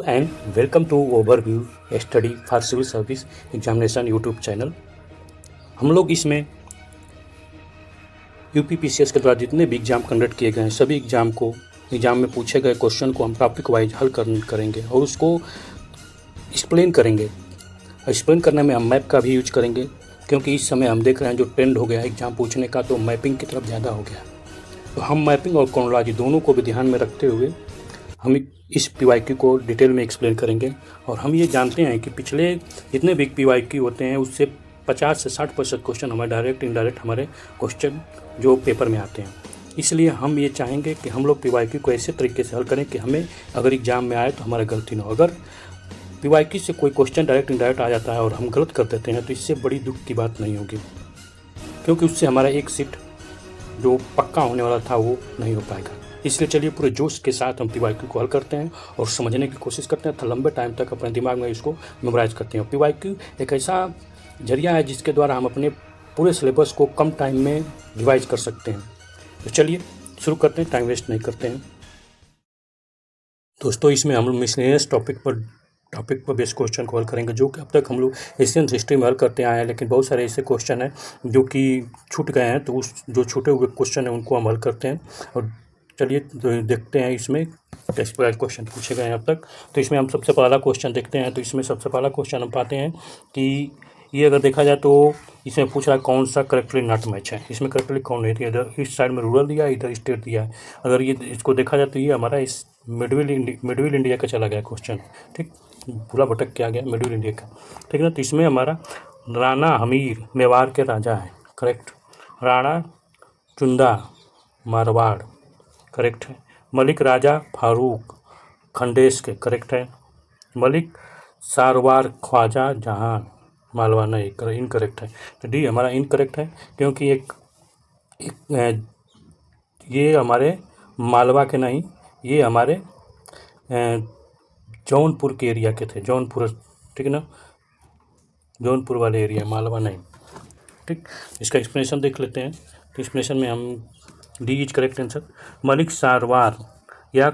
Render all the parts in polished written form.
and welcome to Overview Study for Civil Service Examination YouTube channel. हम लोग इसमें UPPCS के द्वारा जितने भी एग्ज़ाम कंडक्ट किए गए हैं सभी एग्ज़ाम में पूछे गए क्वेश्चन को हम टॉपिक वाइज हल करेंगे और उसको एक्सप्लेन करेंगे। एक्सप्लेन करने में हम मैप का भी यूज करेंगे, क्योंकि इस समय हम देख रहे हैं जो ट्रेंड हो गया है एग्ज़ाम पूछने का, तो मैपिंग की तरफ ज़्यादा हो गया। तो हम मैपिंग और क्रोनोलॉजी दोनों को भी ध्यान में रखते हुए हम इस पीवाईक्यू को डिटेल में एक्सप्लेन करेंगे। और हम ये जानते हैं कि पिछले जितने भी पीवाईक्यू होते हैं उससे 50 से 60% क्वेश्चन हमारे डायरेक्ट इनडायरेक्ट हमारे क्वेश्चन जो पेपर में आते हैं। इसलिए हम ये चाहेंगे कि हम लोग पीवाईक्यू को ऐसे तरीके से हल करें कि हमें अगर एग्ज़ाम में आए तो हमारा गलती ना हो। अगर पीवाईक्यू से कोई क्वेश्चन डायरेक्ट इनडायरेक्ट आ जाता है और हम गलत कर देते हैं तो इससे बड़ी दुख की बात नहीं होगी, क्योंकि उससे हमारा एक सीट जो पक्का होने वाला था वो नहीं हो पाएगा। इसलिए चलिए पूरे जोश के साथ हम पीवाईक्यू को हल करते हैं और समझने की कोशिश करते हैं, तो लंबे टाइम तक अपने दिमाग में इसको मेमोराइज करते हैं। पीवाईक्यू एक ऐसा जरिया है जिसके द्वारा हम अपने पूरे सिलेबस को कम टाइम में रिवाइज कर सकते हैं। तो चलिए शुरू करते हैं, टाइम वेस्ट नहीं करते हैं। दोस्तों, इसमें हम लोग मिसलेनियस टॉपिक पर बेस्ड क्वेश्चन को हल करेंगे, जो कि अब तक हम लोग एशियन हिस्ट्री में हल करते आए हैं, लेकिन बहुत सारे ऐसे क्वेश्चन हैं जो कि छूट गए हैं, तो उस जो छूटे हुए क्वेश्चन हैं उनको हम हल करते हैं। और चलिए देखते हैं इसमें कैसे क्वेश्चन पूछे गए हैं अब तक। तो इसमें हम सबसे पहला क्वेश्चन देखते हैं। तो इसमें सबसे पहला क्वेश्चन हम पाते हैं कि ये अगर देखा जाए तो इसमें पूछ रहा है कौन सा करेक्टली नॉट मैच है। इसमें करेक्टली कौन नहीं है, इधर इस साइड में रूरल दिया है, इधर स्टेट दिया है। अगर ये इसको देखा जाए तो ये हमारा इस मिडविल इंडिया का चला गया क्वेश्चन, ठीक, पूरा भटक के आ गया मिडविल इंडिया का, ठीक है ना। तो इसमें हमारा राणा हमीर मेवाड़ के राजा है, करेक्ट। राणा चुंदा मारवाड़, करेक्ट है। मलिक राजा फारूक खंडेश के, करेक्ट है। मलिक सारवार ख्वाजा जहां मालवा नहीं, इनकरेक्ट है। तो डी हमारा इनकरेक्ट है, क्योंकि एक ये हमारे मालवा के नहीं, ये हमारे जौनपुर के एरिया के थे, जौनपुर, ठीक है ना, जौनपुर वाले एरिया, मालवा नहीं, ठीक। इसका एक्सप्लेनेशन देख लेते हैं। तो एक्सप्लेनेशन में हम D is correct answer. Malik Sarwar या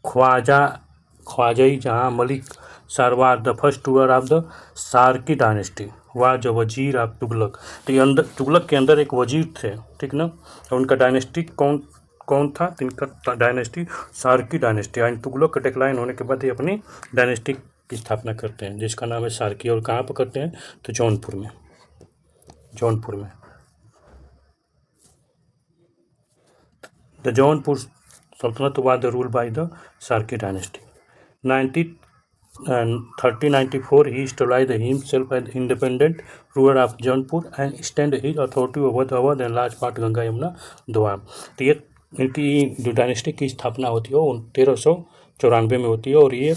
Khwajai Jahan Malik Sarwar the first ruler of the Sharqi dynasty was the wazir of Tughlaq. तो ये अंदर तुगलक के अंदर एक वजीर थे, ठीक ना, और उनका डायनेस्टी कौन था, तो इनका डायनेस्टी सार्की डायनेस्टी। यानी तुगलक का डिक्लाइन होने के बाद ये अपनी डायनेस्टी की स्थापना करते हैं, जिसका नाम है सार्की। और कहाँ पर करते हैं, तो जौनपुर में। The Jaunpur Sultanate was ruled by the Sarki dynasty. 1394 he established himself as independent ruler of Jaunpur and extended his authority over the Awadh and large part Ganga Yamuna Doab। तो ये इनकी जो डायनेस्टी की स्थापना होती है वो 1394 में होती है, और ये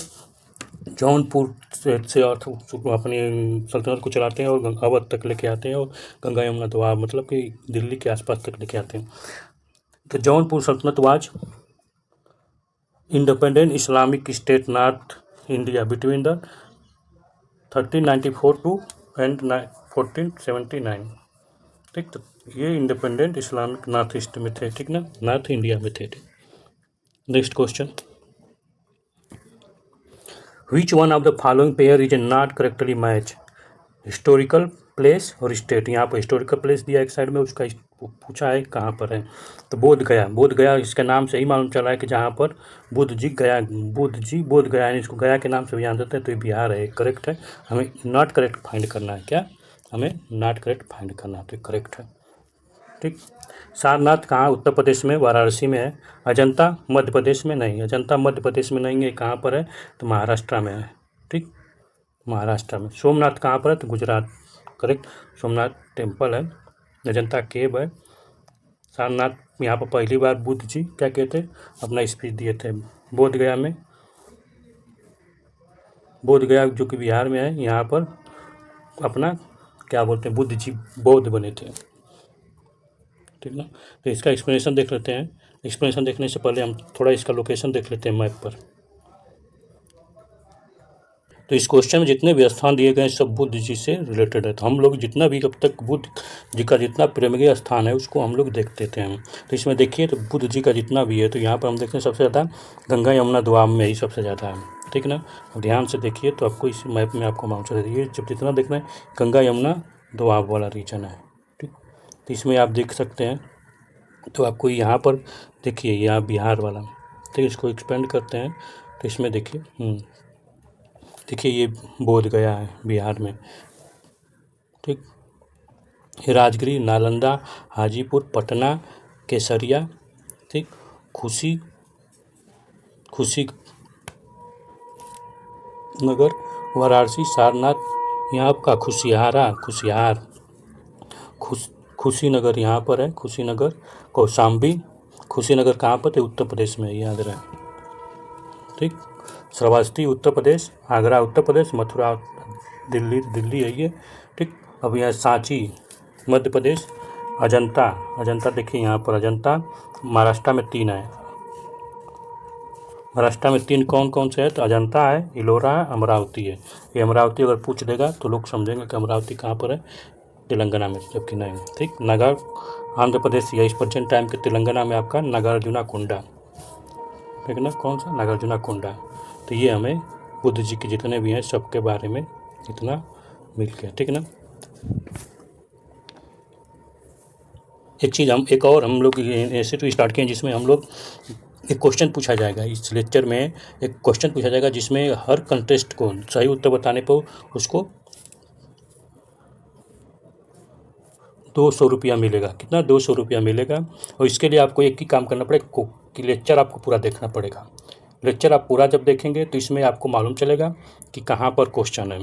जौनपुर से अपनी सल्तनत को चलाते हैं और अवध तक लेके आते हैं, और गंगा यमुना दोआब मतलब कि दिल्ली के आसपास तक लेके आते हैं। The Jaunpur Sultanate was independent Islamic state North India between the 1394 to and 1479, ठीक। तो ये इंडिपेंडेंट इस्लामिक नॉर्थ ईस्ट में थे, ठीक ना, नॉर्थ इंडिया में थे। Next question, which one of the following pair is not correctly match, historical place और स्टेट। यहाँ पर हिस्टोरिकल प्लेस दिया एक साइड में, उसका पूछा है कहाँ पर है, तो बोध गया इसके नाम से ही मालूम चला है कि जहाँ पर बोध गया, यानी इसको गया के नाम से भी जान देते हैं, तो ये बिहार है, करेक्ट है। हमें नॉट करेक्ट फाइंड करना है, क्या हमें नॉट करेक्ट फाइंड करना है, तो करेक्ट है, ठीक। सारनाथ कहाँ, उत्तर प्रदेश में, वाराणसी में है। अजंता मध्य प्रदेश में नहीं, अजंता मध्य प्रदेश में नहीं है, कहाँ पर है, तो महाराष्ट्र में है, ठीक, महाराष्ट्र में। सोमनाथ कहाँ पर है, तो गुजरात, करेक्ट, सोमनाथ टेम्पल है, अजंता केव है। सारनाथ यहाँ पर पहली बार बुद्ध जी क्या कहते अपना स्पीच दिए थे, बोध गया जो कि बिहार में है, यहाँ पर अपना क्या बोलते हैं बुद्ध जी बौद्ध बने थे, ठीक ना। तो इसका एक्सप्लेनेशन देख लेते हैं। एक्सप्लेनेशन देखने से पहले हम थोड़ा इसका लोकेशन देख लेते हैं मैप पर। तो इस क्वेश्चन में जितने भी स्थान दिए गए हैं सब बुद्ध जी से रिलेटेड है। तो हम लोग जितना भी अब तक बुद्ध जी का जितना प्रेमनीय स्थान है उसको हम लोग देखते थे हम। तो इसमें देखिए तो बुद्ध जी का जितना भी है, तो यहाँ पर हम देखते हैं सबसे ज़्यादा गंगा यमुना दोआब में ही सबसे ज़्यादा है, ठीक ना। अब ध्यान से देखिए तो आपको इस मैप में आपको मालूम चल रही है, जब जितना देखना है गंगा यमुना दोआब वाला रीजन है, ठीक। तो इसमें आप देख सकते हैं, तो आपको यहाँ पर देखिए यहाँ बिहार वाला, ठीक। इसको एक्सपेंड करते हैं तो इसमें देखिए देखिए ये बोध गया है बिहार में, ठीक। ये राजगिरी, नालंदा, हाजीपुर, पटना, केसरिया, ठीक, खुशी नगर, वाराणसी, सारनाथ, यहाँ आपका खुशीनगर यहाँ पर है, खुशीनगर, कौशाम्बी। खुशीनगर कहाँ पर है? उत्तर प्रदेश में, याद रहे, ठीक। श्रावस्ती उत्तर प्रदेश, आगरा उत्तर प्रदेश, मथुरा दिल्ली है ये, ठीक। अब यहाँ सांची मध्य प्रदेश, अजंता देखिए यहाँ पर अजंता, महाराष्ट्र में 3 है, महाराष्ट्र में 3 कौन कौन से है? तो अजंता है, इलोरा है, अमरावती है। ये अमरावती अगर पूछ देगा तो लोग समझेंगे कि अमरावती कहाँ पर है? तेलंगाना में, जबकि नहीं, ठीक। नगर आंध्र प्रदेश या इस प्रेजेंट टाइम के तेलंगाना में आपका नागार्जुनकोंडा, ठीक ना, कौन सा? नागार्जुनकोंडा। तो ये हमें बुद्ध जी के जितने भी हैं सबके बारे में इतना मिल गया, ठीक ना। एक चीज़ एक और हम लोग ऐसे तो स्टार्ट किए जिसमें हम लोग एक क्वेश्चन पूछा जाएगा, इस लेक्चर में एक क्वेश्चन पूछा जाएगा जिसमें हर कंटेस्ट को सही उत्तर बताने पर उसको 200 रुपया मिलेगा। कितना? 200 रुपया मिलेगा। और इसके लिए आपको एक ही काम करना पड़ेगा कि लेक्चर आपको पूरा देखना पड़ेगा। लेक्चर आप पूरा जब देखेंगे तो इसमें आपको मालूम चलेगा कि कहाँ पर क्वेश्चन है,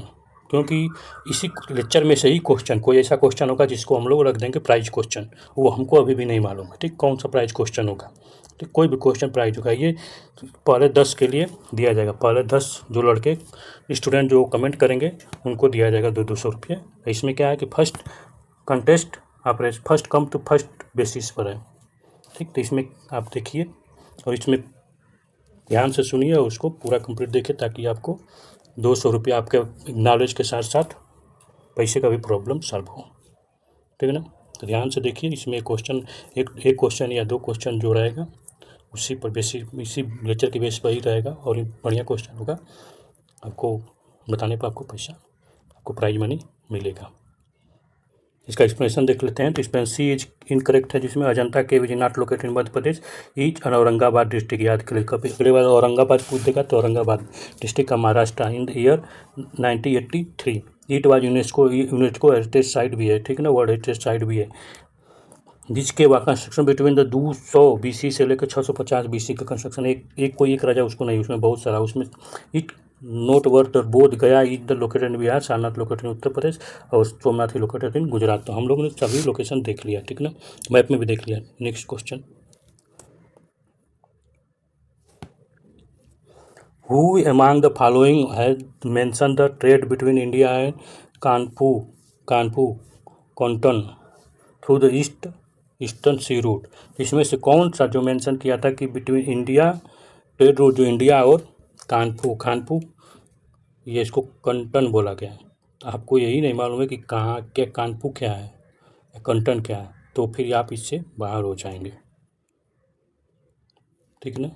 क्योंकि इसी लेक्चर में से ही क्वेश्चन, कोई ऐसा क्वेश्चन होगा जिसको हम लोग रख देंगे प्राइज क्वेश्चन, वो हमको अभी भी नहीं मालूम है, ठीक। कौन सा प्राइज क्वेश्चन होगा, तो कोई भी क्वेश्चन प्राइज होगा, ये पहले 10 के लिए दिया जाएगा। पहले 10 जो लड़के स्टूडेंट जो कमेंट करेंगे उनको दिया जाएगा 200 रुपये। इसमें क्या है कि फर्स्ट कंटेस्ट आप first come to first basis पर है, ठीक। तो इसमें आप देखिए और इसमें ध्यान से सुनिए और उसको पूरा कंप्लीट देखिए ताकि आपको 200 रुपया आपके नॉलेज के साथ साथ पैसे का भी प्रॉब्लम सॉल्व हो, ठीक है ना। तो ध्यान से देखिए, इसमें क्वेश्चन एक क्वेश्चन या 2 क्वेश्चन जो रहेगा उसी पर इसी लेक्चर के बेस पर ही रहेगा और बढ़िया क्वेश्चन होगा, आपको बताने पर आपको प्राइज मनी मिलेगा। इसका एक्सप्लेनेशन देख लेते हैं। तो इसमें सी इज इनकरेक्ट है, जिसमें अजंता केव is not located in Madhya Pradesh, each Aurangabad district. याद कर कभी अगले बार औरंगाबाद पूछ देगा तो औरंगाबाद डिस्ट्रिक्ट का महाराष्ट्र इन the year 1983। It was UNESCO heritage site भी है, ठीक है ना, वर्ल्ड हेरिटेज साइट भी है। जिसके बाद कंस्ट्रक्शन बिटवीन द 200 BC से लेकर 650 BC का कंस्ट्रक्शन, एक राजा उसको नहीं, उसमें बहुत सारा, उसमें it note worth Bodh Gaya is the located in Bihar, Sarnath located in Uttar Pradesh और सोमनाथ लोकेटेड इन गुजरात। तो हम लोगों ने सभी लोकेशन देख लिया, ठीक ना, मैप में भी देख लिया। Next question, who among the following has mentioned the trade between India and Kanpur Canton through the eastern sea route. इसमें से कौन सा जो मेंशन किया था कि बिटवीन इंडिया ट्रेड रूट, जो इंडिया और कानपुर ये इसको कंटन बोला गया है। तो आपको यही नहीं मालूम है कि कहाँ क्या कानपुर क्या है या कंटन क्या है, तो फिर आप इससे बाहर हो जाएंगे, ठीक ना।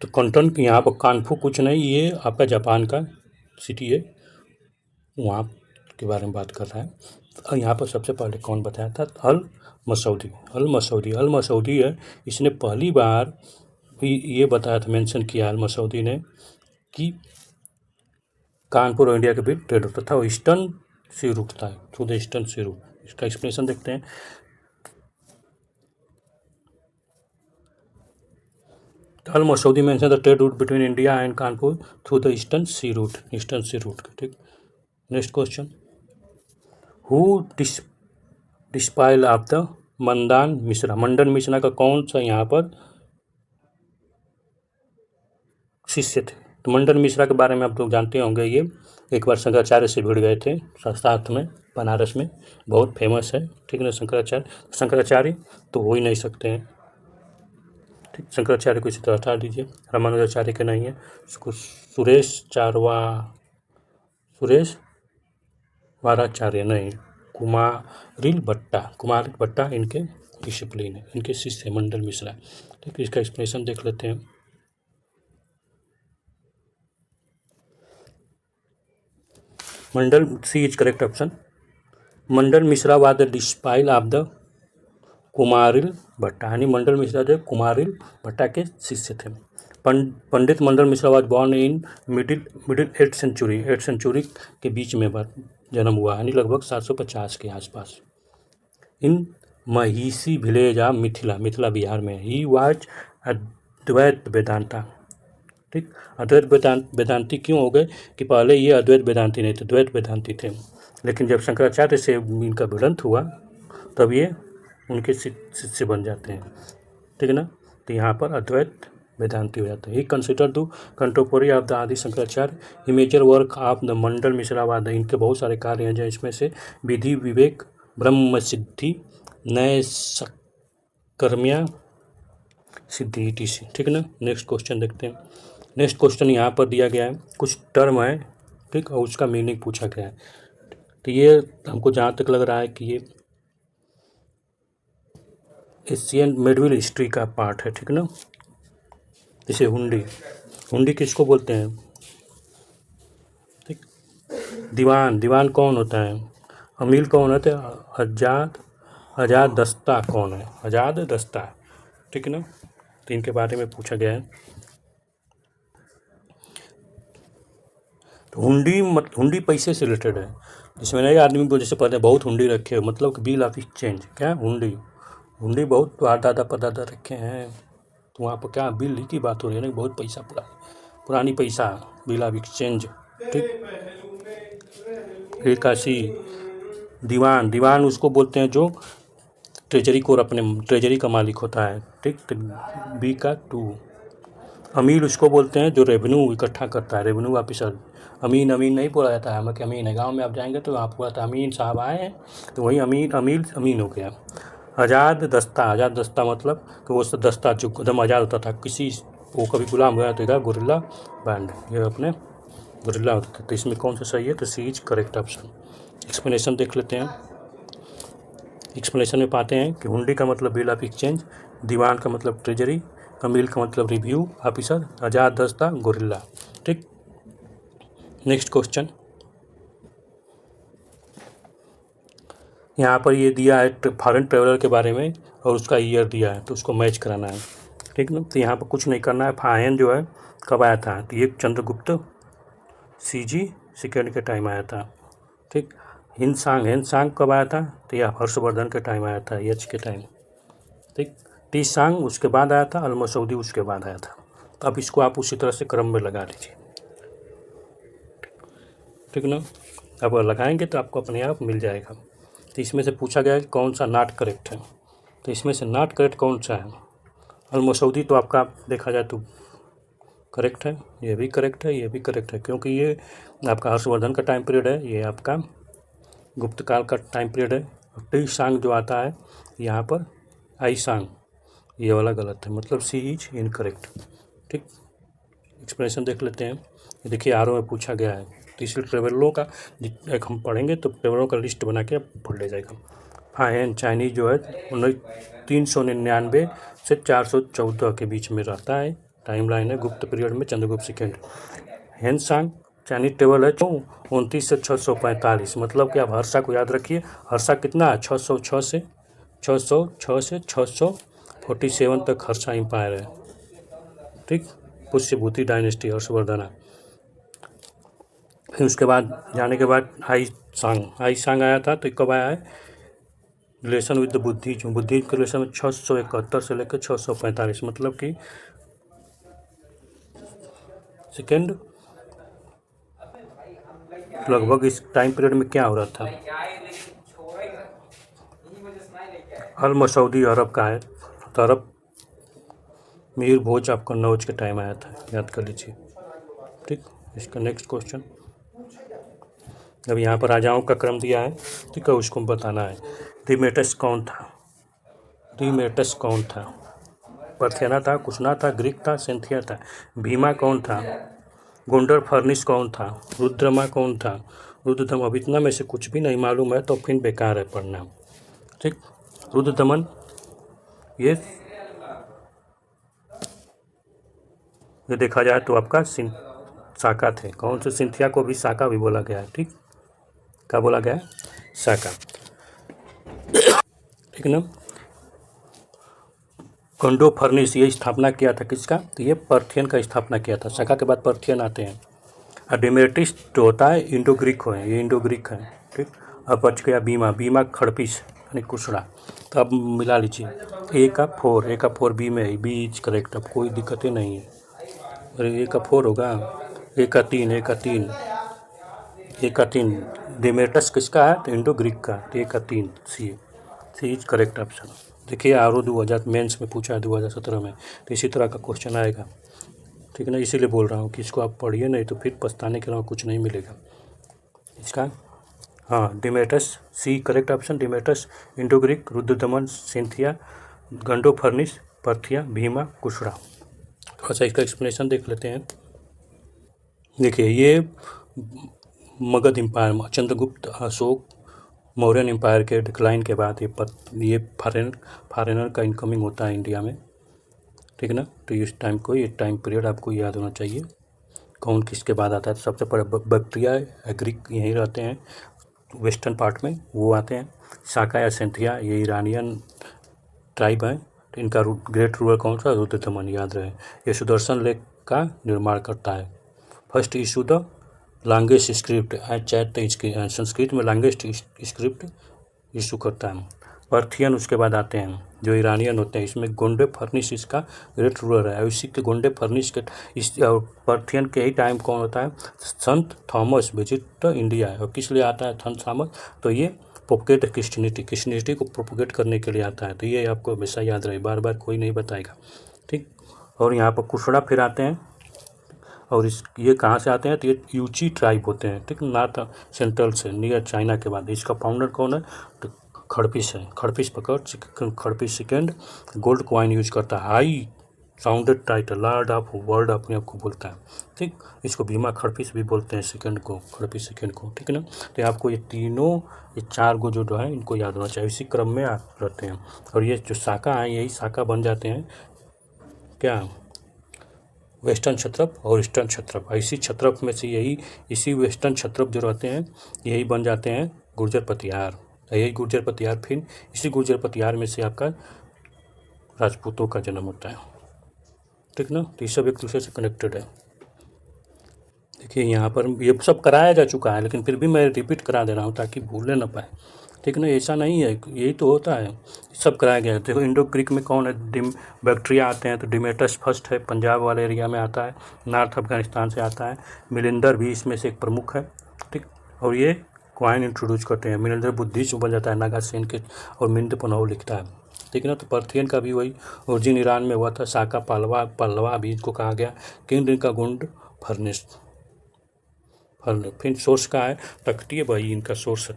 तो कंटन यहाँ पर कानपुर कुछ नहीं, ये आपका जापान का सिटी है, वहाँ के बारे में बात कर रहा है। और यहाँ पर सबसे पहले कौन बताया था? अल मसूदी है। इसने पहली बार ये बताया था, मेंशन किया अल मसूदी ने कि कानपुर और इंडिया के बीच ट्रेड होता था और ईस्टर्न सी रूट था, through the eastern sea route. इसका एक्सप्लेनेशन देखते हैं। Al Masudi mention the trade route between India and Kanpur through the eastern sea route, ठीक। Next question, who disciple of the Mandan Mishra का कौन सा यहाँ पर शिष्य थे? तो मंडन मिश्रा के बारे में आप लोग जानते होंगे, ये एक बार शंकराचार्य से भिड़ गए थे साथ में बनारस में, बहुत फेमस है, ठीक है ना। शंकराचार्य तो हो ही नहीं सकते हैं, ठीक। शंकराचार्य को इसी तरह हटा दीजिए, रामानुजाचार्य के नहीं है, उसको सुरेश वाराचार्य नहीं, कुमारिल भट्टा इनके डिसिप्लिन है, इनके शिष्य मंडन मिश्रा, ठीक। इसका एक्सप्लेनेशन देख लेते हैं। Mandal C is correct option. Mandal Mishra was the disciple of the Kumarila Bhatta, यानी मंडल मिश्रा जो कुमारिल भट्टा के शिष्य थे। Pandit Mandal Mishra was born in middle 8th century के बीच में जन्म हुआ, यानी लगभग 750 के आसपास। इन महिषी विलेज ऑफ मिथिला बिहार में। ही वाज अद्वैत वेदांता, ठीक। अद्वैत वेदांती क्यों हो गए कि पहले ये अद्वैत वेदांती नहीं थे, द्वैत वेदांती थे, लेकिन जब शंकराचार्य से इनका भिड़ंत हुआ तब ये उनके शिष्य बन जाते हैं, ठीक है ना। तो यहाँ पर अद्वैत वेदांती हो जाता है। He consider the contemporary of the Adi Shankaracharya. He major work of the Mandal मिश्रावाद, इनके बहुत सारे कार्य हैं, जो इसमें से विधि विवेक, ब्रह्म सिद्धि, नए कर्म्या सिद्धि ईटीसी, ठीक है ना। नेक्स्ट क्वेश्चन देखते हैं। नेक्स्ट क्वेश्चन यहाँ पर दिया गया है, कुछ टर्म है, ठीक, और उसका मीनिंग पूछा गया है। तो ये हमको जहाँ तक लग रहा है कि ये एशियन मिडविल हिस्ट्री का पार्ट है, ठीक ना। जैसे हुंडी किसको बोलते हैं, ठीक। दीवान कौन होता है, अमील कौन होता है, आज़ाद दस्ता कौन है, आज़ाद दस्ता, ठीक है ना। तो इनके बारे में पूछा गया है। तो हुंडी पैसे से रिलेटेड है, जिसमें नए आदमी को जैसे पता है बहुत हुंडी रखे हो, मतलब कि बिल ऑफ एक्सचेंज, क्या हुंडी बहुत दादा परदादा रखे हैं, तो वहाँ पर क्या बिल की बात हो रही है ना, बहुत पैसा पुरानी पैसा, बिल ऑफ एक्सचेंज, ठीक। काशी दीवान उसको बोलते हैं जो ट्रेजरी को अपने ट्रेजरी का मालिक होता है, ठीक। तो बी का 2। अमील उसको बोलते हैं जो रेवेन्यू इकट्ठा करता है, रेवेन्यू ऑफिसर। अमीन नहीं बोला जाता है, हमें कि अमीन है, गाँव में आप जाएंगे तो वहाँ पूरा अमीन साहब आए हैं, तो वही अमीन हो गया। आज़ाद दस्ता मतलब कि वो दस्ता जो एकदम आज़ाद होता था, किसी वो कभी गुलाम गया तो इधर गुरिल्ला बैंड, ये अपने गुरिल्ला होता था। तो इसमें कौन सा सही है, तो सी इज करेक्ट ऑप्शन। एक्सप्लेनेशन देख लेते हैं। एक्सप्लेनेशन में पाते हैं कि हुंडी का मतलब बिल ऑफ एक्सचेंज, दीवान का मतलब ट्रेजरी, अमील का मतलब रिव्यू ऑफिसर, आज़ाद दस्ता गुरिल्ला, ठीक। नेक्स्ट क्वेश्चन, यहाँ पर ये दिया है फॉरेन ट्रेवलर के बारे में और उसका ईयर दिया है, तो उसको मैच कराना है, ठीक ना। तो यहाँ पर कुछ नहीं करना है। फायन जो है कब आया था, तो ये चंद्रगुप्त सीजी सेकेंड के टाइम आया था, ठीक। हिंदसांग कब आया था, तो यह हर्षवर्धन के टाइम आया था, एच के टाइम, ठीक। टीसांग उसके बाद आया था, अलमसौदी उसके बाद आया था। तो अब इसको आप उसी तरह से क्रम में लगा लीजिए, ठीक ना। अब लगाएंगे तो आपको अपने आप मिल जाएगा। तो इसमें से पूछा गया कि कौन सा नॉट करेक्ट है, तो इसमें से नॉट करेक्ट कौन सा है। अलमसौदी तो आपका देखा जाए तो करेक्ट है, ये भी करेक्ट है, ये भी करेक्ट है, क्योंकि ये आपका हर्षवर्धन का टाइम पीरियड है, ये आपका गुप्त काल का टाइम पीरियड है। टी सांग जो आता है यहाँ पर आई सांग, ये वाला गलत है, मतलब सी इज इनकरेक्ट, ठीक। एक्सप्लेनेशन देख लेते हैं। देखिए आर में पूछा गया है, तो इसलिए ट्रेवलरों का हम पढ़ेंगे तो ट्रेवलरों का लिस्ट बना के पढ़ ले जाएगा। फाइन चाइनीज जो है 399 से 414 के बीच में रहता है, टाइम लाइन है गुप्त पीरियड में, Chandragupta second. Hiuen Tsang Chinese table है 29 से 645, मतलब कि आप हर्षा को याद रखिए। हर्षा कितना है, 606 से 647 तक हर्षा एम्पायर है, ठीक। पुष्यभूति डायनेस्टी हर्षवर्धना। फिर उसके बाद जाने के बाद आई सांग आया था, तो कब आया है, रिलेशन विद बुद्धि के रिलेशन में 671 से लेकर 645, मतलब कि सेकेंड लगभग इस टाइम पीरियड में क्या हो रहा था। अल मसऊदी अरब का है, तो अरब मीर भोज आपका नौज के टाइम आया था, याद कर लीजिए, ठीक। इसका नेक्स्ट क्वेश्चन, अब यहाँ पर राजाओं का क्रम दिया है, ठीक है, उसको बताना है। डिमेटस कौन था, परथेना था, कुशना था, ग्रीक था, सेंथिया था। भीमा कौन था, गोंडर फर्निस कौन था, रुद्रमा कौन था, रुद्रदमन। अब इतना में से कुछ भी नहीं मालूम है तो फिर बेकार है पढ़ना, ठीक। रुद्रदमन ये देखा जाए तो आपका शाका थे, कौन से सिंथिया को भी शाका भी बोला गया है, ठीक। क्या बोला गया है? साका, ठीक ना। गंडो फर्निस ये स्थापना किया था किसका? तो ये पर्थियन का स्थापना किया था। साका के बाद पर्थियन आते हैं। और डिमेट्रिस जो होता है इंडो ग्रीक है, ये इंडो ग्रीक है, ठीक। अब बच गया बीमा, बीमा खड़पिस यानी कुशड़ा। तो अब मिला लीजिए, ए का 4 बी में है, बी इज करेक्ट। अब कोई दिक्कत ही नहीं है। अरे ए का 4 होगा, ए का 3 डिमेट्रस किसका है? तो इंडो ग्रीक का। तो ए का 3 सी इज करेक्ट ऑप्शन। देखिए आर 2000 मेंस में पूछा है 2017 में, तो इसी तरह का क्वेश्चन आएगा, ठीक है ना। इसीलिए बोल रहा हूँ कि इसको आप पढ़िए, नहीं तो फिर पछताने के अलावा कुछ नहीं मिलेगा इसका। हाँ, Demetrius C correct option. Demetrius Indo Greek, Rudradaman, Scythia, Gondophernes, Parthia, Bhima, Kushana. थोड़ा सा इसका एक्सप्लेनेशन देख लेते हैं। देखिए ये मगध एम्पायर, चंद्रगुप्त, अशोक, मौर्यन एम्पायर के डिक्लाइन के बाद ये फॉरेनर का इनकमिंग होता है इंडिया में, ठीक है ना। तो इस टाइम को, ये टाइम पीरियड आपको याद होना चाहिए कौन किसके बाद आता है। तो सबसे पहले बैक्ट्रिया, ग्रीक यहीं रहते हैं वेस्टर्न पार्ट में, वो आते हैं। साका या सिंथिया ये ईरानियन ट्राइब है। तो इनका ग्रेट रूलर कौन सा? रुद्रदमन, याद रहे। ये सुदर्शन लेक का निर्माण करता है। First issue the longest script, chat Sanskrit में लॉन्गेस्ट स्क्रिप्ट इशू करता है। पर्थियन उसके बाद आते हैं जो ईरानियन होते हैं। इसमें गोंडे फर्निस इसका ग्रेट रूलर है। इसी के गोंडे फर्निस के इस पर्थियन के ही टाइम कौन होता है? संत थॉमस विजिट इंडिया है। और किस लिए आता है संत थॉमस? तो ये प्रोपोगेट क्रिश्चियनिटी को प्रोपोगेट करने के लिए आता है। तो ये आपको हमेशा याद रहे, बार बार कोई नहीं बताएगा, ठीक। और यहाँ पर कुशड़ा फिर आते हैं। और ये कहाँ से आते हैं? तो ये यूची ट्राइब होते हैं, ठीक। नॉर्थ सेंट्रल से, नियर चाइना के बाद। इसका फाउंडर कौन है? तो खड़पिस है। खड़पिस सेकेंड गोल्ड कॉइन यूज करता है। High sounded title, Lord of world अपने आप को बोलता है, ठीक। इसको भीमा खड़पिस भी बोलते हैं सेकेंड को, खड़पिस सेकेंड को, ठीक है ना। तो आपको ये 4 गो जो है इनको याद होना चाहिए, इसी क्रम में आप रहते हैं। और ये जो शाखा है, यही शाखा बन जाते हैं क्या? वेस्टर्न क्षत्रप और ईस्टर्न क्षत्रप। इसी क्षत्रप में से इसी वेस्टर्न क्षत्रप जो रहते हैं यही बन जाते हैं गुर्जर पतियार। यही गुर्जर पतियार, फिर इसी गुर्जर पतियार में से आपका राजपूतों का जन्म होता है, ठीक ना। तो ये सब एक दूसरे से कनेक्टेड है। देखिए यहाँ पर ये सब कराया जा चुका है, लेकिन फिर भी मैं रिपीट करा दे रहा हूँ ताकि भूलने ना पाए, ठीक ना। ऐसा नहीं है, यही तो होता है, सब कराया गया है। देखो इंडो ग्रीक में कौन है? बैक्ट्रिया आते हैं। तो डिमेट्रस फर्स्ट है, पंजाब वाले एरिया में आता है, नॉर्थ अफगानिस्तान से आता है। मिलिंदर भी इसमें से एक प्रमुख है, ठीक। और ये क्वाइन इंट्रोड्यूस करते हैं। मिलिंदर बुद्धिस्ट बन जाता है नागासेन के, और मिंद पनौ लिखता है, ठीक है ना। तो पर्थियन का भी वही ओरिजिन ईरान में हुआ था। साका पल्लवा भी इसको कहा गया। किंग का गुंड फर्निस। फिर सोर्स का है तख्ती बही, इनका सोर्स है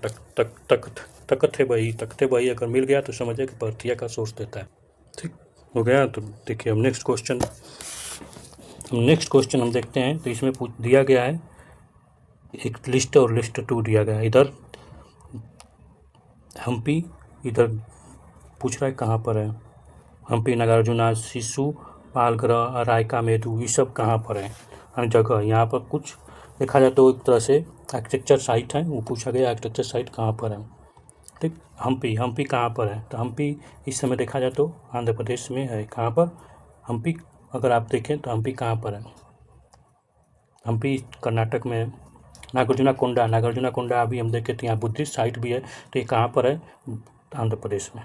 तख्त बही। तख्ते बही अगर मिल गया तो समझिए कि पर्थिया का सोर्स देता है, ठीक हो गया। तो देखिए हम नेक्स्ट क्वेश्चन हम देखते हैं। तो इसमें दिया गया है एक लिस्ट और लिस्ट 2 दिया गया है। इधर हम्पी, इधर पूछ रहा है कहाँ पर है। हम्पी, नागार्जुना, सिसु, पालघर, रायका मेदू, ये सब कहाँ पर है जगह। यहाँ पर कुछ देखा जाए तो एक तरह से आर्किटेक्चर साइट है, वो पूछा गया आर्किटेक्चर साइट कहाँ पर है, ठीक। हम्पी कहाँ पर है? तो हम्पी इस समय देखा जाए तो आंध्र प्रदेश में है। कहाँ पर? हम्पी। अगर आप देखें तो हम्पी कहाँ पर है? हम्पी कर्नाटक में है। नागार्जुना कोंडा अभी हम देखें तो यहाँ बुद्धिस्ट साइट भी है। तो ये कहाँ पर है? आंध्र प्रदेश में।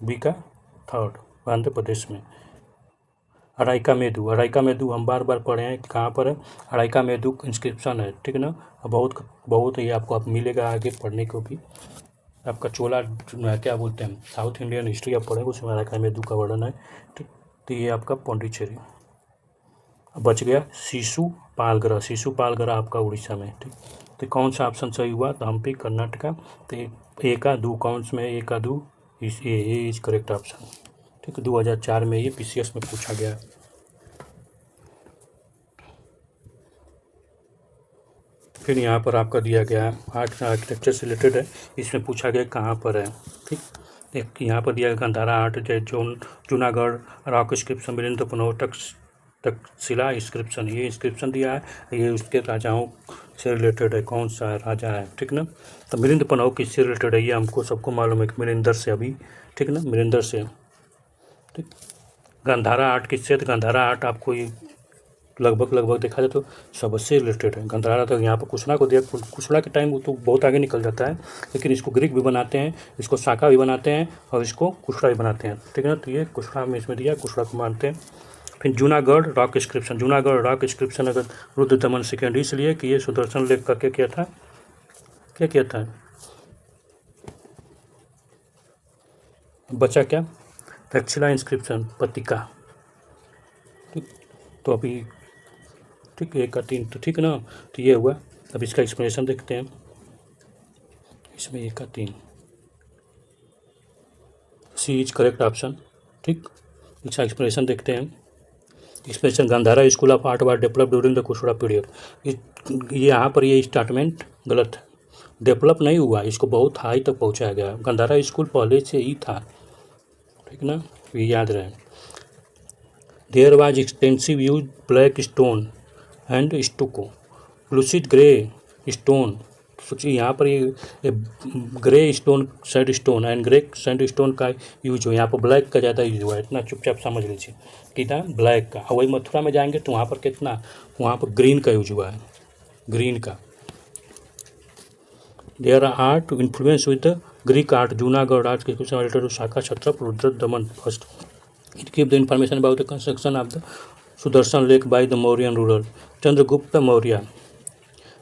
बी का 3 आंध्र प्रदेश में। अराइका मेदू हम बार पढ़े हैं, कहाँ पर है? अराइका मेदू इंस्क्रिप्शन है, ठीक ना। बहुत ये आपको मिलेगा आगे पढ़ने को भी। आपका चोला क्या बोलते हैं, साउथ इंडियन हिस्ट्री आप पढ़ेंगे, उसमें अराइका मेदू का वर्णन है, ठीक। तो ये आपका पौंडीचेरी। बच गया सिसु पालघर आपका उड़ीसा में, ठीक। तो कौन सा ऑप्शन सही हुआ? तो हम्पी कर्नाटका। तो ए का 2 काउंट्स में ए का 2 इज करेक्ट ऑप्शन, ठीक। 2004 में ये पीसीएस में पूछा गया। फिर यहाँ पर आपका दिया गया है आर्किटेक्चर से रिलेटेड है। इसमें पूछा गया कहाँ पर है, ठीक। एक यहाँ पर दिया गया Gandhara art, Junagadh, rock script, Milind Panotak, Taxila inscription, ये इंस्क्रिप्शन दिया है, ये उसके राजाओं से रिलेटेड है, कौन सा राजा है, ठीक ना। तो मिलिंद पनव किससे रिलेटेड है, ये हमको सबको मालूम है कि मिलिंदर से, अभी ठीक ना, मिलिंदर से, ठीक। गंधारा आर्ट किससे, तो गंधारा आर्ट आपको ये लगभग देखा जाए तो सबसे रिलेटेड है। गंधारा तो यहाँ पर कुशना को दिया, कुशना के टाइम वो तो बहुत आगे निकल जाता है, लेकिन इसको ग्रीक भी बनाते हैं, इसको शाका भी बनाते हैं और इसको कुशड़ा भी बनाते हैं, ठीक है ना। तो ये कुशड़ा में इसमें दिया, कुशड़ा को मानते हैं। फिर Junagadh rock inscription, Junagadh rock inscription अगर रुद्रदमन सेकेंड इसलिए कि ये सुदर्शन लेख का क्या किया था, क्या किया था, बचा क्या, तक्षशिला इंस्क्रिप्शन पत्रिका, ठीक। तो अभी ठीक है, 1 का 3, तो ठीक है ना। तो ये हुआ, अब इसका एक्सप्लेनेशन देखते हैं, इसमें 1 का 3 सी इज करेक्ट ऑप्शन, ठीक। इसका एक्सप्लेनेशन देखते हैं। Explanation, Gandhara school of art was develop during the Kushana period. ये यहाँ पर ये स्टेटमेंट गलत है, डेवलप नहीं हुआ, इसको बहुत हाई तक पहुँचाया गया। गांधारा स्कूल पहले से ही था, ठीक ना, ये याद रहे। There was extensive use black stone and stucco, lucid grey stone, सोचिए यहाँ पर ये grey stone sand stone and grey sand stone का यूज हो, यहाँ पर ब्लैक का ज़्यादा यूज हुआ है, इतना चुपचाप समझ लीजिए कितना ब्लैक का। और वही मथुरा में जाएंगे तो वहाँ पर कितना, वहाँ पर ग्रीन का यूज हुआ है, ग्रीन का। There are two influence with the Greek art, Junagadh art के कुछ related Shaka Kshatrap Rudradaman first. It give the information about the construction of the Sudarshan lake by the Mauryan ruler Chandragupta Maurya.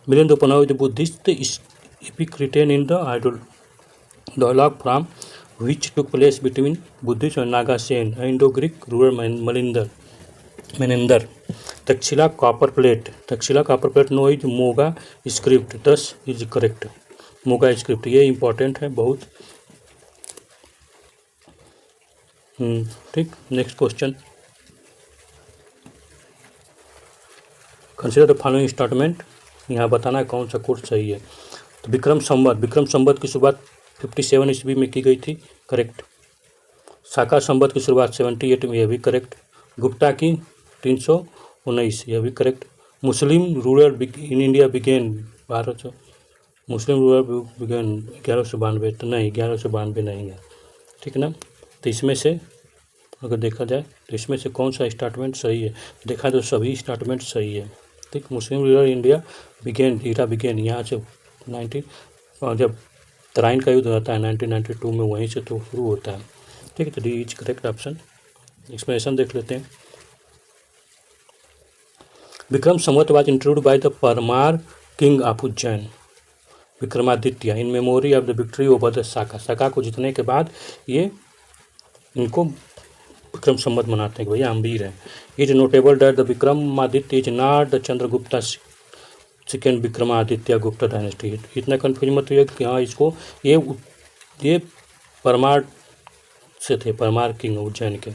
Milan Panav the Buddhist epic written in the dialogue from which took place between Buddhist and Naga Sen, Indo-Greek ruler Menander. Takshila copper plate. Takshila copper plate no is Moga script, thus is correct. Moga script ये important है बहुत, ठीक। Next question, consider the following statement, यहाँ बताना है कौन सा course सही है। तो विक्रम संवत की शुरुआत 57 ईस्वी में की गई थी, करेक्ट। शाका संवत की शुरुआत 78 में, यह भी करेक्ट। गुप्ता की 319, यह भी correct. Muslim rural in India began 1200, Muslim rural began 1192, तो नहीं 1192 नहीं है, ठीक ना। तो इसमें से अगर देखा जाए तो इसमें से कौन सा स्टेटमेंट सही है, देखा तो सभी स्टेटमेंट सही है, ठीक। मुस्लिम रूरल इंडिया बिगेन, इरा बिगेन यहाँ से 19, जब तराइन का युद्ध होता है 1992 में, वहीं से तो शुरू होता है, ठीक है। तो D is correct option. Explanation देख लेते हैं। Vikram Samvat was introduced by the Parmar king of Ujjain Vikramaditya in memory of the victory over the Shaka. Shaka को जीतने के बाद ये इनको विक्रम संवत मनाते हैं कि भैया हम वीर हैं। It notable that the Vikramaditya is not the Chandragupta second Vikramaditya Gupta dynasty. इतना कन्फ्यूज मत हुआ कि हाँ इसको ये परमार से थे, परमार किंग उज्जैन के।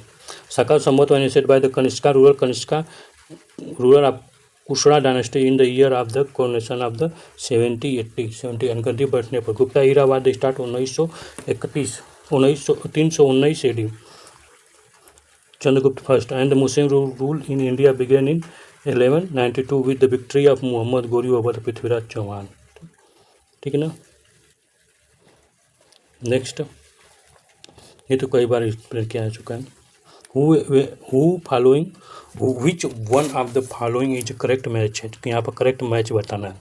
Shaka Samvat one initiated by the Kanishka ruler of Kushana dynasty in the year of the coronation of the 70 अनगद्दी बैठने पर। Gupta era was start 319 AD। Chandragupta first and the Muslim rule in India began in 1192 with the victory of Muhammad Ghori over the Prithviraj Chauhan, ठीक है ना। Next, ये तो कई बार explain किया जा चुका है। Who following, which one of the following is correct match है, तो यहाँ पर करेक्ट मैच बताना है,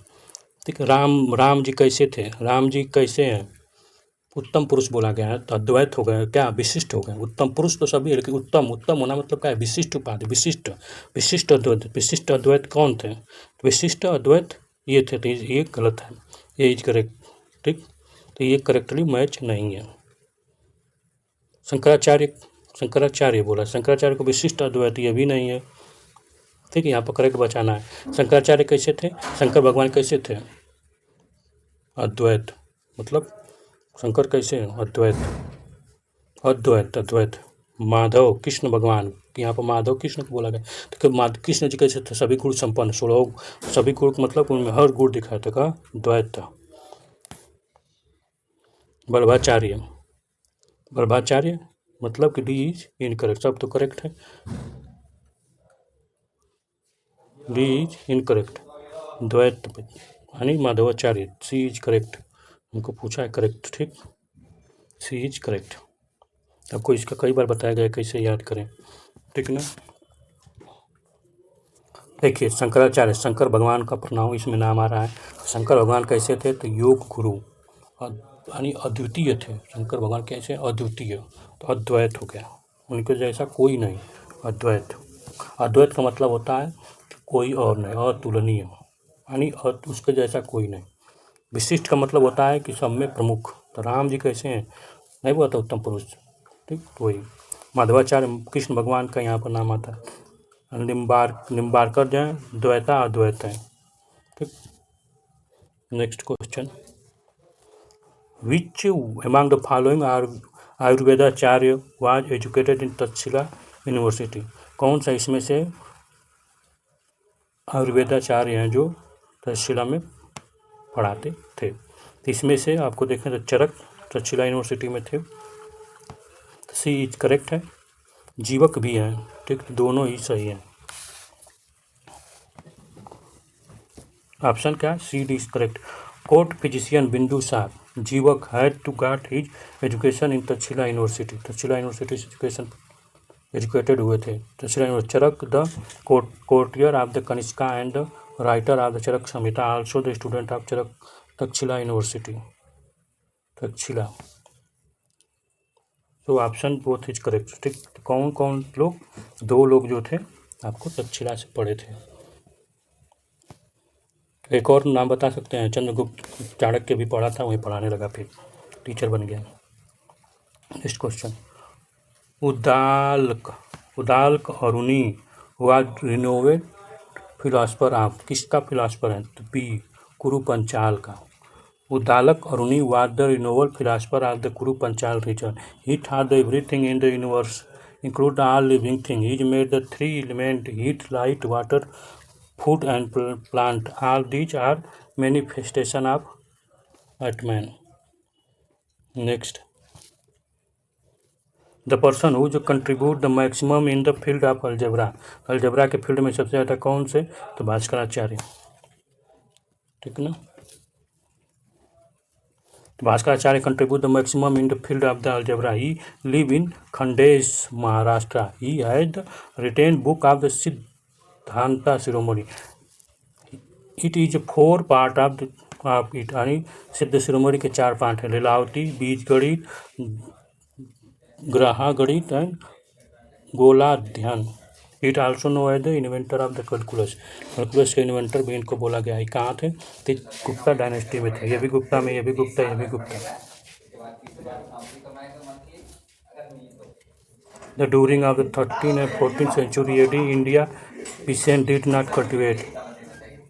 ठीक है। राम जी कैसे थे, राम जी कैसे हैं, उत्तम पुरुष बोला गया है, तो अद्वैत हो गए, क्या विशिष्ट हो गए। उत्तम पुरुष तो सभी है, लेकिन उत्तम होना मतलब क्या है, विशिष्ट उपाधि, विशिष्ट अद्वैत। विशिष्ट अद्वैत कौन थे, विशिष्ट अद्वैत ये थे, तो ये गलत है, ये इज करेक्ट, ठीक। तो ये करेक्टली मैच नहीं है। शंकराचार्य बोला, शंकराचार्य को विशिष्ट अद्वैत, ये भी नहीं है, ठीक है। यहाँ पर करेक्ट बचाना है। शंकराचार्य कैसे थे, शंकर भगवान कैसे थे, अद्वैत, मतलब शंकर कैसे हैं, अद्वैत। माधव कृष्ण भगवान, यहाँ पर माधव कृष्ण को बोला गया, तो कृष्ण जी कैसे थे, सभी गुण संपन्न, 16 सभी गुण, मतलब उनमें हर गुण दिखाया था, का द्वैत। बल्भाचार्य मतलब कि डी इज इनकरेक्ट, सब तो करेक्ट है। B is incorrect. द्वैत यानी माधवाचार्य, सी इज करेक्ट। हमको पूछा है करेक्ट, ठीक, सी इज करेक्ट। आपको इसका कई बार बताया गया कैसे याद करें, ठीक ना। देखिए शंकराचार्य, शंकर भगवान का प्रणाम इसमें नाम आ रहा है। शंकर भगवान कैसे थे, तो योग गुरु यानी अद्वितीय थे। शंकर भगवान कैसे, अद्वितीय, तो अद्वैत हो गया, उनके जैसा कोई नहीं, अद्वैत। अद्वैत का मतलब होता है कोई और नहीं, अतुलनीय, यानी उसके जैसा कोई नहीं। विशिष्ट का मतलब होता है कि सब में प्रमुख। तो राम जी कैसे हैं, नहीं बोला था उत्तम पुरुष, ठीक, तो वही। माधवाचार्य कृष्ण भगवान का यहाँ पर नाम आता है। निम्बारकर जो है द्वैता अद्वैत है, ठीक। Next question, which among the following आयुर्वेदाचार्य was educated in Taxila university. कौन सा इसमें से आयुर्वेदाचार्य हैं जो तक्षशिला में पढ़ाते थे। तो इसमें से आपको देखें तो चरक तक्षशिला यूनिवर्सिटी में थे, सी इज करेक्ट है। जीवक भी हैं, ठीक, दोनों ही सही हैं। ऑप्शन क्या, C D is correct. Court physician Bindusara Jivaka had to got his education in Taxila university. Taxila university से एजुकेटेड हुए थे। Taxila university. Charak the courtier of the Kanishka and the writer of the Charak Samhita also the student of Charak Taxila university. Taxila, तो option both is correct, ठीक। कौन कौन लोग, दो लोग जो थे आपको तक्षशिला से पढ़े थे। एक और नाम बता सकते हैं, चंद्रगुप्त चाणक्य भी पढ़ा था, वहीं पढ़ाने लगा, फिर टीचर बन गया। Next question, Uddalaka Aruni was renowned philosopher of, किसका फिलासफर है, तो बी कुरु पंचाल का। Uddalaka Aruni was the renowned philosopher of the Kuru Panchal region. He thought everything in the universe include all living thing. He made the three element heat light water food and plant. All these are manifestation of Atman. Next, the person who contribute the maximum in the field of algebra. Algebra के field में सबसे ज़्यादा कौन से, तो भास्कराचार्य, ठीक ना। Bhaskaracharya contribute the maximum in the field of the algebra. He live in Khandesh, Maharashtra. He had written book of the Siddhanta Shiromani. It is 4 part of it, यानी सिद्ध शिरोमणि के 4 पार्ट हैं, Lilavati, Bijaganita, Grahaganita and Goladhyaya. It also know as the inventor of the calculus. Calculus के inventor भी इनको बोला गया है। कहाँ थे, तो गुप्ता डायनेस्टी में थे। ये भी गुप्ता में, ये भी गुप्ता, ये भी Gupta. The during of the 13 and 14th century AD India pheasant did not cultivate.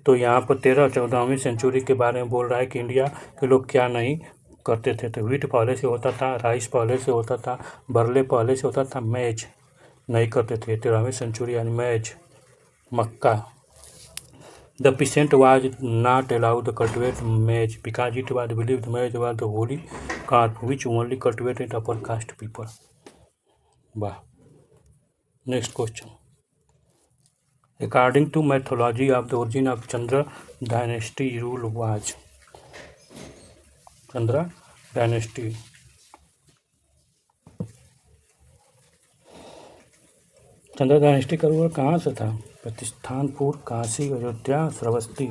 तो यहाँ पर 13-14वीं सेंचुरी के बारे में बोल रहा है कि इंडिया के लोग क्या नहीं करते थे। तो व्हीट पहले से होता था, राइस पहले से होता था, बरले पहले से होता था, मैज नहीं करते थे 13वीं सेंचुरी, यानी मैज, मक्का। The peasant was not allowed the cultivate maize because it was believed maize was the holy crop which only cultivated upper caste people. वाह। Next question, according to mythology of the origin of Chandra dynasty rule was. Chandra dynasty. Chandra dynasty का rule कहाँ से था, प्रतिष्ठानपुर, काशी, अयोध्या, श्रावस्ती।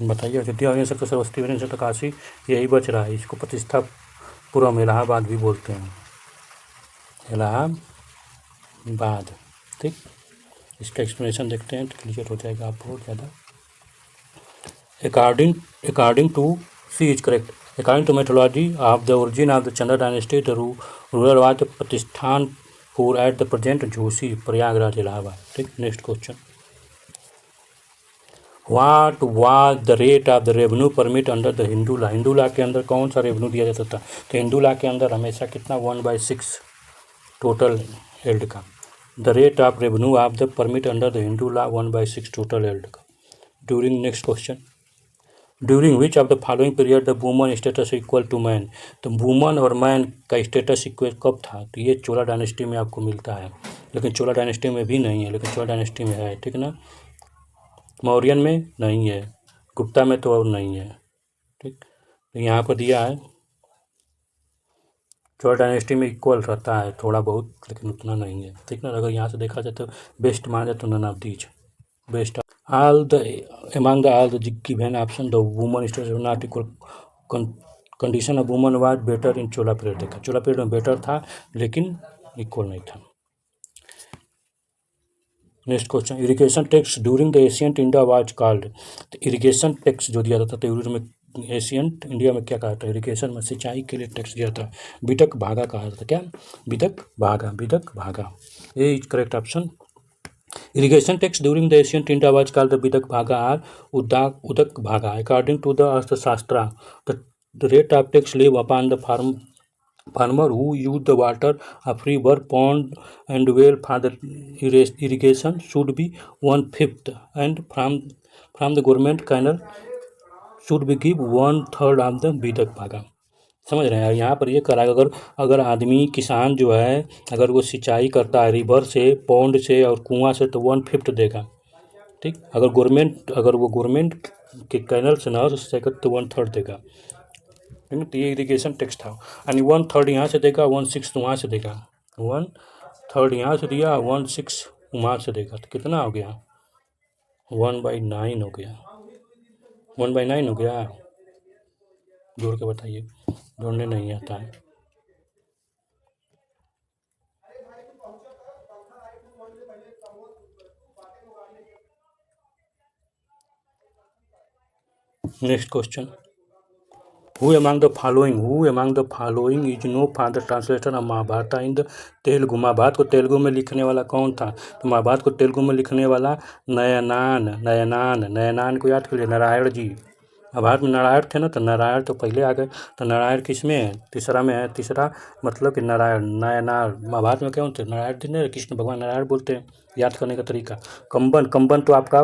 बताइए, अयोध्या हो नहीं सकता, श्रावस्ती हो नहीं सकता, काशी यही बच रहा है। इसको प्रतिष्ठापुरम इलाहाबाद भी बोलते हैं, इलाहाबाद, ठीक। इसका एक्सप्लेनेशन देखते हैं तो क्लियर हो जाएगा आप बहुत ज़्यादा। According to C is correct. According to mythology of the origin of the Chandra dynasty the rural was the Pratishthanpur at the present Jhusi, Prayagraj, Allahabad, ठीक। Next question, what was the rate of the revenue permit under the Hindu law. Hindu law के अंदर कौन सा revenue दिया जाता था, तो Hindu law के अंदर हमेशा कितना, 1/6 टोटल एल्ड का। The rate of revenue of the permit under the Hindu law 1/6 total yield का। During, next question, during which of the following period the woman status equal to man. तो वुमन और man का status equal कब था, तो ये चोला dynasty में आपको मिलता है। लेकिन चोला डायनेस्टी में भी नहीं है, लेकिन चोला डायनेस्टी में है, ठीक ना। मौर्यन में नहीं है, गुप्ता में तो और नहीं है, ठीक। तो यहाँ पर दिया है चोला डायनेस्टी में इक्वल रहता है थोड़ा बहुत, लेकिन उतना नहीं है, ठीक ना। अगर यहाँ से देखा जाए तो बेस्ट माना जाए तो none of these best all the among the all the given option the woman status was not equal condition of woman was better in Chola period. देखा चोला पीरियड में बेटर था लेकिन इक्वल नहीं था। Next question, irrigation tax during the ancient India was called. तो irrigation tax जो दिया जाता था में एशियंट इंडिया में क्या कहा था, इरिगेशन में सिंचाई के लिए टैक्स दिया था, बिदक भागा कहा जाता था। क्या बिदक भागा, बिदक भागा, ये is correct option. Irrigation tax during the ancient India was called the Bidak Bhaga or Udak Bhaga. According to the Arthashastra, the rate of tax lay upon the farmer who used the water of river, pond, and well for the irrigation should be 1/5, and from the government canal should be give 1/3 of the Bidak Bhaga. समझ रहे हैं। यहाँ पर ये करा, अगर आदमी किसान जो है अगर वो सिंचाई करता है रिवर से, पौंड से और कुआं से तो 1/5 देगा, ठीक। अगर वो गवर्नमेंट के कैनल से नहर से तो 1/3 देगा, ठीक है। तो ये इरिगेशन टैक्स था। यानी 1/3 यहाँ से देगा, 1/6 वहाँ से देगा, 1/3 यहाँ से दिया, 1/6 वहाँ से देगा, तो कितना हो गया 1/9 हो गया, 1/9 हो गया। जोड़ के बताइए, जोड़ने नहीं आता है। Next question, Who among the following is no for the translation of Mahabharata in the Telugu. Mahabharata को तेलुगु में लिखने वाला कौन था, तो महाभारत को तेलुगु में लिखने वाला नयनान को याद करिए, नारायण जी। महाभारत में नारायण थे ना, तो नारायण तो पहले आ गए, तो नारायण किस में है, तीसरा में है। तीसरा मतलब कि नारायण नयनार। महाभारत में क्या होते हैं, नारायण थे ना, कृष्ण भगवान नारायण बोलते हैं। याद करने का तरीका, कंबन तो आपका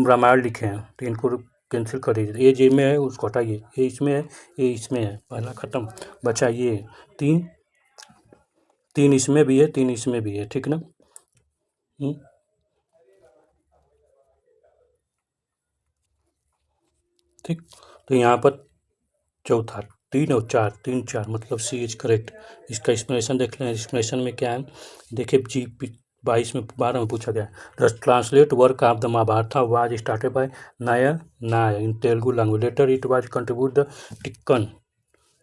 रामायण लिखे हैं, तो इनको कैंसिल कर दीजिए। ये जे में है उसको हटाइए, ये इसमें है, ये इसमें है, पहला खत्म, बचा ये तीन इसमें भी है, 3 इसमें भी है, ठीक ना। ठीक, तो यहाँ पर चौथा 3 और 4, 3 4 मतलब सी इज करेक्ट। इसका एक्सप्लेनेशन देख लें। एक्सप्लेनेशन में क्या है, देखिए जी 12 में पूछा गया, the translate work of the Mahabharata was started by नाय in Telugu language, later it was contribute the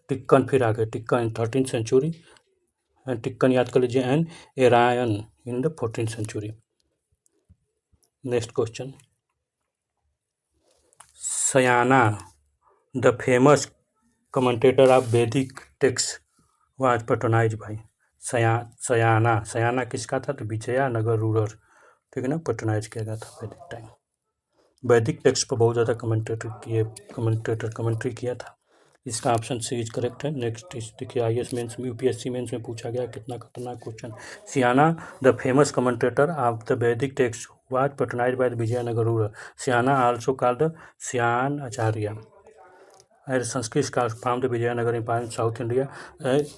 Tikkana फिर आ गए टिक्कन इन 13th सेंचुरी, टिक्कन याद कर लीजिए, एंड एरायन इन द 14th century. Next question, Sayana the famous commentator of Vedic text was patronize by. Sayana किसका था, तो विजयनगर रूलर, ठीक है ना, पैट्रोनाइज किया गया था वैदिक टाइम। वैदिक टेक्स्ट पर बहुत ज़्यादा कमेंट्री किया था। इसका ऑप्शन सी इज करेक्ट है। नेक्स्ट देखिए, IAS मेंस में, UPSC मेंस में पूछा गया, कितना खतरनाक question. Sayana the famous commentator of the Vedic text was patronize by the Vijayanagara ruler. Sayana also called Sayana Acharya and Sanskrit scholars found Vijayanagar in South India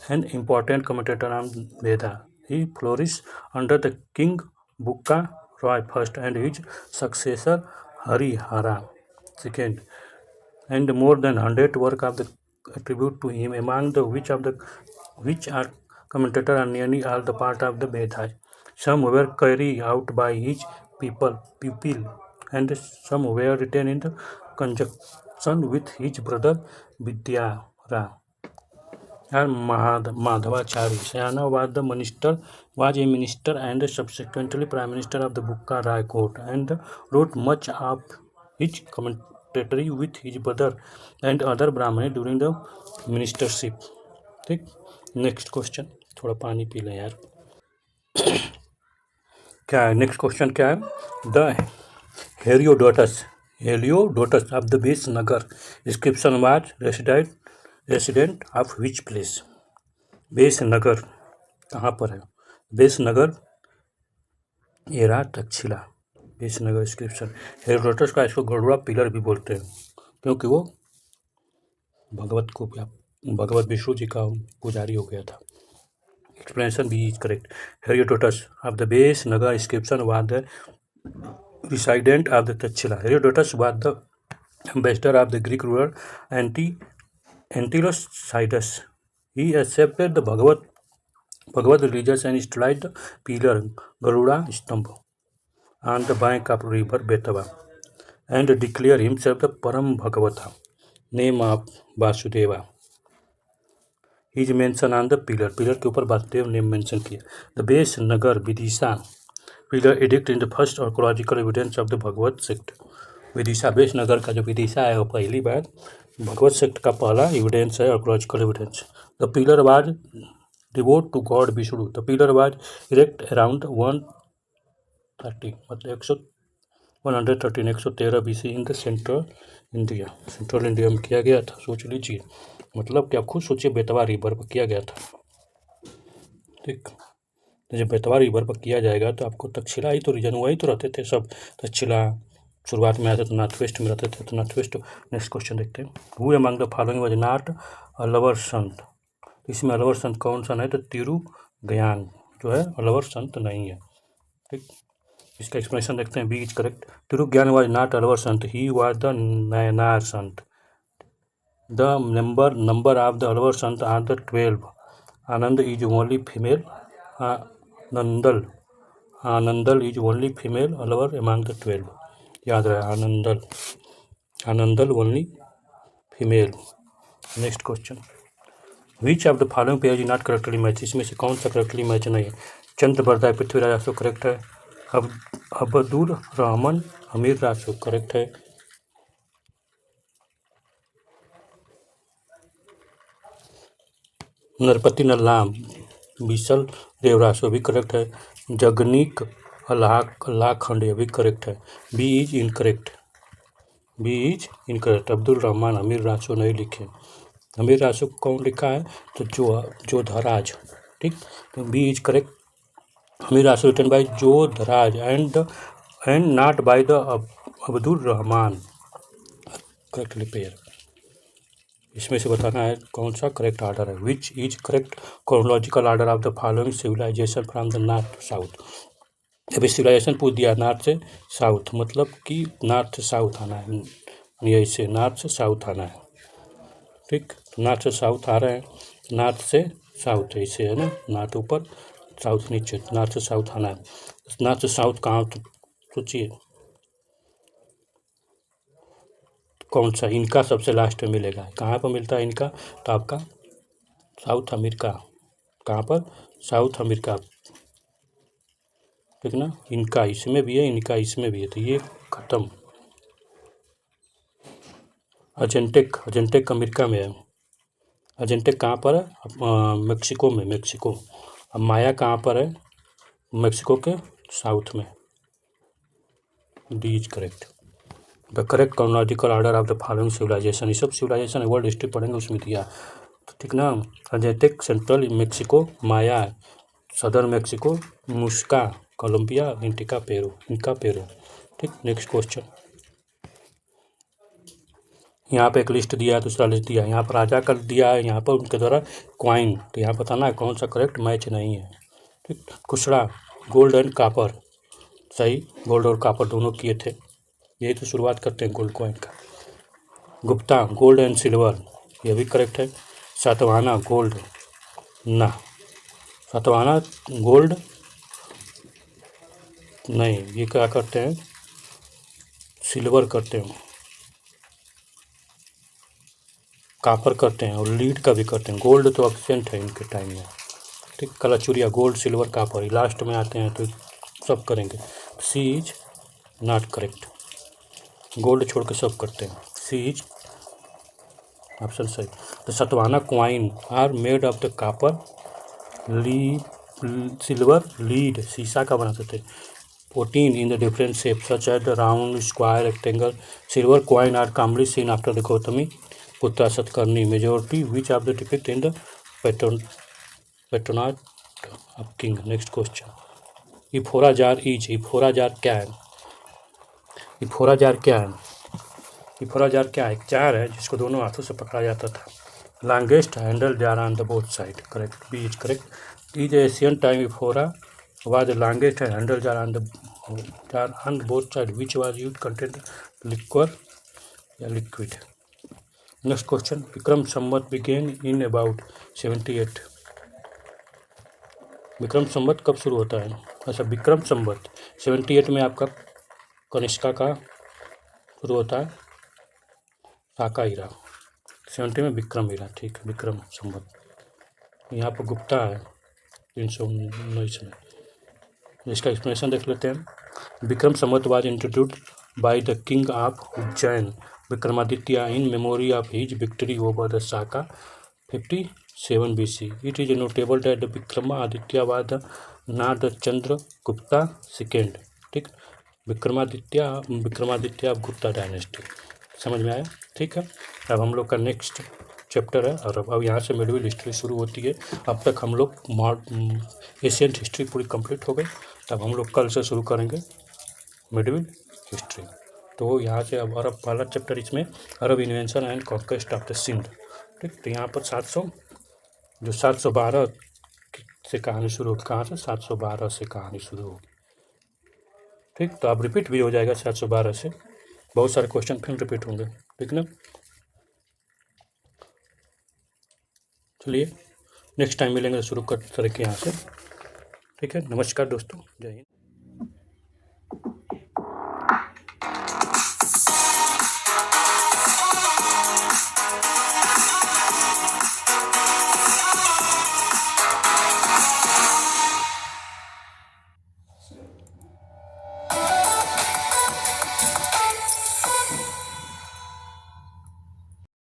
an important commentator on Veda. He flourished under the king Bukka Roy first and his successor Harihara second, and more than 100 work of the attribute to him, among the which are commentator on nearly all the part of the Vedas. Some were carried out by his pupil, and some were written in the conjunction with his brother Vidyara and Madhavacharya. Sayana was a minister and subsequently Prime Minister of the Bukka Rai court, and wrote much of his commentary with his brother and other Brahmins during the ministership. ठीक, next question, थोड़ा पानी P लें यार। क्या है next question, क्या है, the Heliodorus of the Besnagar description was resident of which place. Besnagar कहाँ पर है, बेसनगर एरा तक्षशिला, बेसनगर डिस्क्रिप्शन। हेरोडोटस का इसको गरुड़ा पिलर भी बोलते हैं, क्योंकि वो भगवत विष्णु जी का पुजारी हो गया था, Explanation B is correct. Herodotus of the base Naga inscription was the resident of the Tachila. Herodotus was the ambassador of the Greek ruler Antilochidus. He accepted the Bhagavad religious and studied the pillar Garuda Stambha on the bank of river Betava and declared himself the Param Bhagavata, name of Vasudeva. He is mentioned on the pillar के ऊपर Vasudeva name mention किया. The base नगर Vidisha pillar edict in the first archaeological evidence of the Bhagavata sect. Vidisha Besnagar का जो विदिशा है वो पहली बार भगवत sect का पहला एविडेंस है archaeological evidence. The pillar was devote to god Vishnu. The pillar was erect around 130 मतलब 113 BC in the central India में किया गया था. सोच लीजिए मतलब कि आप खुद सोचिए बेतवा रिवर पर किया गया था. ठीक, तो जब बेतवा रिवर पर किया जाएगा तो आपको तक्षशिला ही तो रीजन वही तो रहते थे सब. तक्षशिला शुरुआत में आते तो नॉर्थ वेस्ट में रहते थे तो नॉर्थ वेस्ट. नेक्स्ट क्वेश्चन देखते हैं. Who among the following was not Alwar संत. इसमें अलवर संत कौन सा नहीं तो तिरु ज्ञान जो है अलवर संत नहीं है. ठीक, इसका एक्सप्लेनेशन देखते हैं. B is correct. तिरु ज्ञान was not Alwar Sant, he was the Nayanar sant. The number of the Alvar sant are the 12. Anand is only female. Andal is only female Alvar among the 12. याद रहे Andal only female. Next question. Which of the following pair is not correctly match. इसमें से कौन सा correctly match नहीं है. चंद्रबरदाय Prithviraj Raso correct है. Abdul Rahman Amir Raso correct है. नरपति नल्लाम विशल देवरासो भी करेक्ट है. जगनीक अल्लाखंड भी करेक्ट है. B is incorrect. Abdul Rahman Amir Raso नहीं लिखे. अमीर रासो कौन लिखा है तो जोधराज. ठीक, तो B is correct. Amir Raso written by Jodhraj and not by the Abdul Rahman. Correctly pair. इसमें से बताना है कौन सा करेक्ट ऑर्डर है. Which is correct chronological order of the following civilization from the north to south. अभी सिविलाइजेशन पूछ दिया नॉर्थ से साउथ मतलब कि नॉर्थ से साउथ आना है. यही से नॉर्थ से साउथ आना है. ठीक, नॉर्थ से साउथ आ रहे हैं. नॉर्थ से साउथ ऐसे है ना. नॉर्थ ऊपर साउथ नीचे. नॉर्थ से साउथ आना है. नॉर्थ से साउथ कहाँ तो सोचिए कौन सा. इनका सबसे लास्ट में मिलेगा. कहाँ पर मिलता है इनका तो आपका साउथ अमेरिका. कहाँ पर साउथ अमेरिका. ठीक ना. इनका इसमें भी है इनका इसमें भी है तो ये खत्म. अजेंटेक अमेरिका में है. अजेंटेक कहाँ पर है मेक्सिको में. मेक्सिको. अब माया कहाँ पर है मेक्सिको के साउथ में. D is correct. The correct chronological order of the following civilization. ये सब सिविलाइजेशन वर्ल्ड हिस्ट्री पढ़ेंगे उसमें दिया. तो ठीक ना. अजेंटेक सेंट्रल मेक्सिको. माया सदर्न मेक्सिको. मुस्का कोलंबिया. Inca Peru. ठीक, नेक्स्ट क्वेश्चन. यहाँ पे एक लिस्ट दिया है दूसरा लिस्ट दिया है. यहाँ पर राजा का दिया है यहाँ पर उनके द्वारा क्वाइन. तो यहाँ बताना है कौन सा करेक्ट मैच नहीं है. ठीक, कुशड़ा गोल्ड एंड कापर. सही, गोल्ड और कापर दोनों किए थे. यही तो शुरुआत करते हैं गोल्ड कॉइन का. गुप्ता गोल्ड एंड सिल्वर ये भी करेक्ट है. सातवाहना गोल्ड ना. सातवाहना गोल्ड नहीं. ये क्या करते हैं सिल्वर करते हैं कापर करते हैं और लीड का भी करते हैं. गोल्ड तो एब्सेंट है इनके टाइम में. ठीक, कलाचुरिया गोल्ड सिल्वर कापर लास्ट में आते हैं तो सब करेंगे. सी इज नॉट करेक्ट. गोल्ड छोड़ के सब करते हैं. सी इज ऑप्शन सही. तो Satavahana coin are made of the copper silver lead शीशा का बनाते थे. 14 in the different shapes such as the round, square, rectangle. Silver coin are commonly seen after the Gautami Putra Satkarni. Majority which of the depict in the patronage of king. Next question. Amphora jar is. Amphora jar क्या है. इफोरा jar क्या है. इफोरा jar क्या है. एक jar है जिसको दोनों हाथों से पकड़ा जाता था. Longest handle jar on the both side. Correct. B is correct. Is Asian time फोरा was the longest handles are on both sides, which was used content liquor या liquid. Next question. Vikram Samvat began in about 78. Vikram Samvat कब शुरू होता है? अच्छा, विक्रम संवत 78 में आपका कनिष्का का शुरू होता है, शाका हीरा। 70 में विक्रम हीरा, ठीक है, विक्रम संवत। यहाँ पर गुप्ता है 319 में। इसका एक्सप्लेनेशन देख लेते हैं। Vikram Samvat was introduced by the king of Ujjain Vikramaditya in memory of his victory over the Shaka 57 BC. It is notable that the Vikramaditya was the not the Chandragupta second, ठीक। विक्रमादित्य ऑफ गुप्ता डायनेस्टी, समझ में आया? ठीक है। अब हम लोग का नेक्स्ट चैप्टर है, और अब यहाँ से मिडिवल हिस्ट्री शुरू होती है। अब तक हम लोग एशियंट हिस्ट्री पूरी कंप्लीट हो गई। तब हम लोग कल से शुरू करेंगे मिडिवल हिस्ट्री। तो यहाँ से अब अरब पहला चैप्टर, इसमें Arab invention and conquest of the Sindh, ठीक। तो यहाँ पर 712 से कहानी शुरू होगी। कहाँ से? 712 से कहानी शुरू होगी, ठीक। तो अब रिपीट भी हो जाएगा 712 से, बहुत सारे क्वेश्चन फिर रिपीट होंगे, ठीक ना। चलिए नेक्स्ट टाइम मिलेंगे, शुरू कर करेंगे यहाँ से, ठीक है। नमस्कार दोस्तों, जय हिंद।